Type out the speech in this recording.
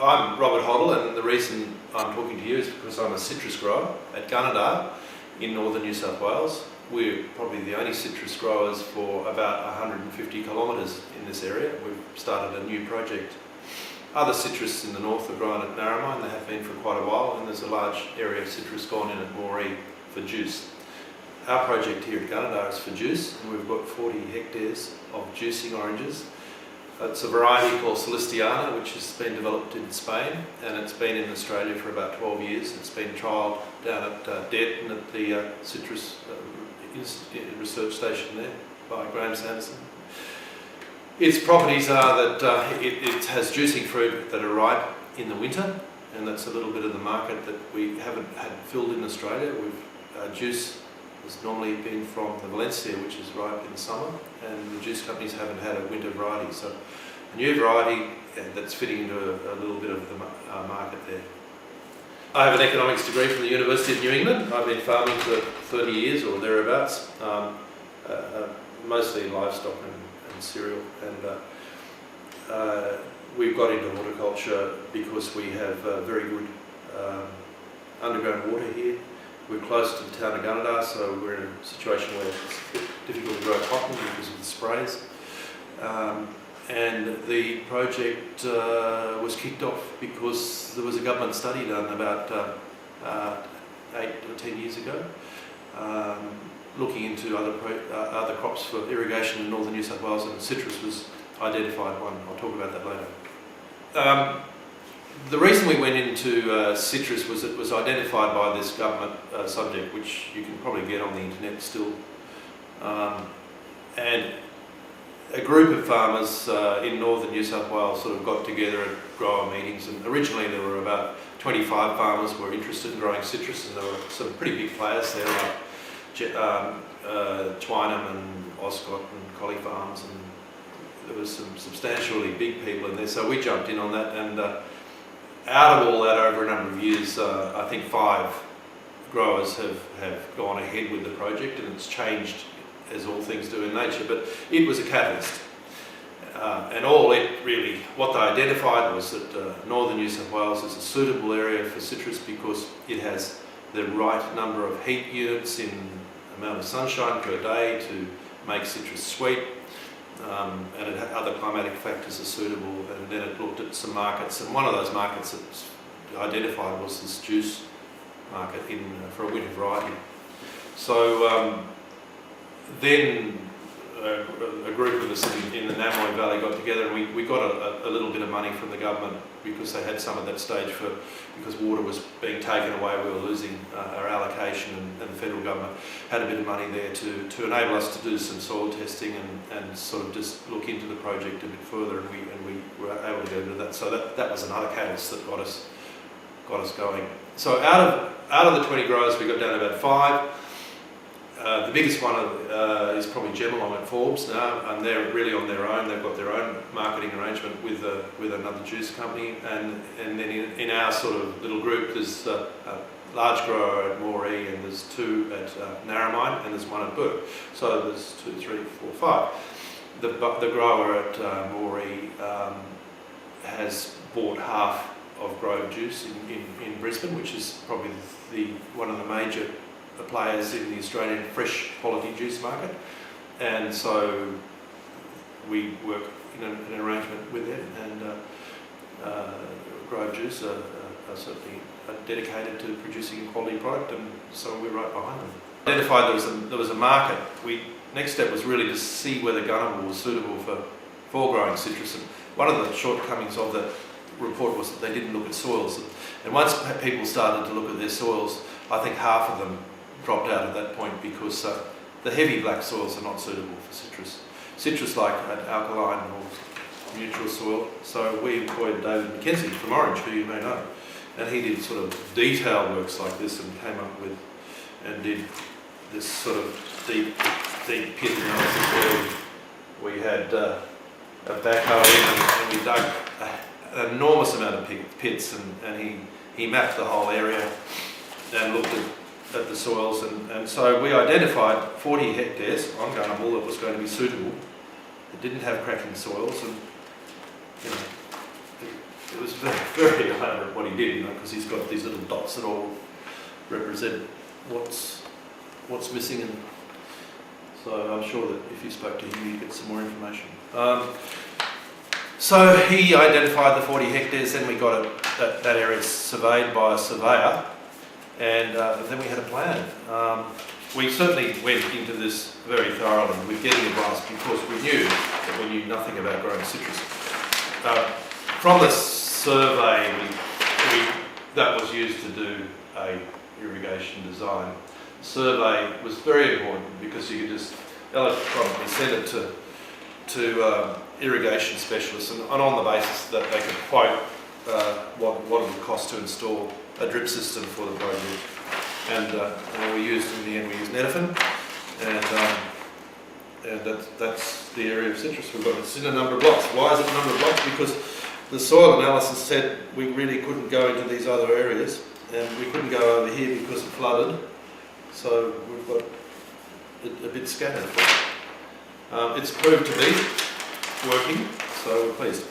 I'm Robert Hoddle, and the reason I'm talking to you is because I'm a citrus grower at Gunnedah in northern New South Wales. We're probably the only citrus growers for about 150 kilometres in this area. We've started a new project. Other citrus in the north are grown at Narromine. They have been for quite a while, and there's a large area of citrus gone in at Moree for juice. Our project here at Gunnedah is for juice, and we've got 40 hectares of juicing oranges. It's a variety called Celestiana, which has been developed in Spain, and it's been in Australia for about 12 years. It's been trialled down at Denton at the Citrus Research Station there by Graham Sanderson. Its properties are that it has juicing fruit that are ripe in the winter, and that's a little bit of the market that we haven't had filled in Australia. Juice has normally been from the Valencia, which is ripe in the summer, and the juice companies haven't had a winter variety. So a new variety that's fitting into a little bit of the market there. I have an economics degree from the University of New England. I've been farming for 30 years or thereabouts, mostly livestock and cereal. And we've got into horticulture because we have very good underground water here. We're close to the town of Gunnedah, so we're in a situation where it's difficult to grow cotton because of the sprays. And the project was kicked off because there was a government study done about 8 or 10 years ago, looking into other crops for irrigation in northern New South Wales, and citrus was identified one. I'll talk about that later. The reason we went into citrus was it was identified by this government subject, which you can probably get on the internet still. And a group of farmers in northern New South Wales sort of got together at grower meetings, and originally there were about 25 farmers who were interested in growing citrus, and there were some pretty big players there like Twynham and Oscott and Collie Farms, and there was some substantially big people in there, so we jumped in on that. And out of all that, over a number of years, I think 5 growers have gone ahead with the project, and it's changed as all things do in nature, but it was a catalyst. And what they identified was that northern New South Wales is a suitable area for citrus because it has the right number of heat units in amount of sunshine per day to make citrus sweet. And it had other climatic factors are suitable, and then it looked at some markets, and one of those markets that was identified was this juice market for a winter variety. So then a group of us in the Namoi Valley got together, and we got a little bit of money from the government because they had some at that stage because water was being taken away, we were losing our allocation, and the federal government had a bit of money there to enable us to do some soil testing and sort of just look into the project a bit further, and we were able to go into that. So that was another catalyst that got us going. So out of the 20 growers, we got down to about 5. The biggest one is probably Gemelong at Forbes now, and they're really on their own. They've got their own marketing arrangement with another juice company, and then in our sort of little group, there's a large grower at Moree, and there's 2 at Narromine, and there's 1 at Bourke. So there's 2, 3, 4, 5. The grower at Moree has bought half of Grove Juice in Brisbane, which is probably one of the major players in the Australian fresh quality juice market, and so we work in an arrangement with them, and Grove Juice are certainly dedicated to producing a quality product, and so we're right behind them. Identified there was a market. Next step was really to see whether Gunnedah was suitable for growing citrus, and one of the shortcomings of the report was that they didn't look at soils, and once people started to look at their soils, I think half of them dropped out at that point because the heavy black soils are not suitable for citrus. Citrus like alkaline or neutral soil. So we employed David McKenzie from Orange, who you may know, and he did sort of detailed works like this and came up with and did this sort of deep pit analysis where we had a backhoe and we dug an enormous amount of pits, and he mapped the whole area and looked at the soils, and so we identified 40 hectares on Gunnedah that was going to be suitable. It didn't have cracking soils, and it was very, very elaborate what he did, you know, because he's got these little dots that all represent what's missing, and so I'm sure that if you spoke to him, you'd get some more information. So he identified the 40 hectares, then we got that area surveyed by a surveyor, and then we had a plan. We certainly went into this very thoroughly with getting advice because we knew that we knew nothing about growing citrus. From the survey that was used to do a irrigation design, the survey was very important because you could just electronically send it to irrigation specialists, and on the basis that they could quote what it would cost to install a drip system for the project. And we used, in the end, we used Netafin, and that's the area of citrus we've got. It's in a number of blocks. Why is it a number of blocks? Because the soil analysis said we really couldn't go into these other areas, and we couldn't go over here because it flooded. So we've got it a bit scattered. It's proved to be working, so we're pleased.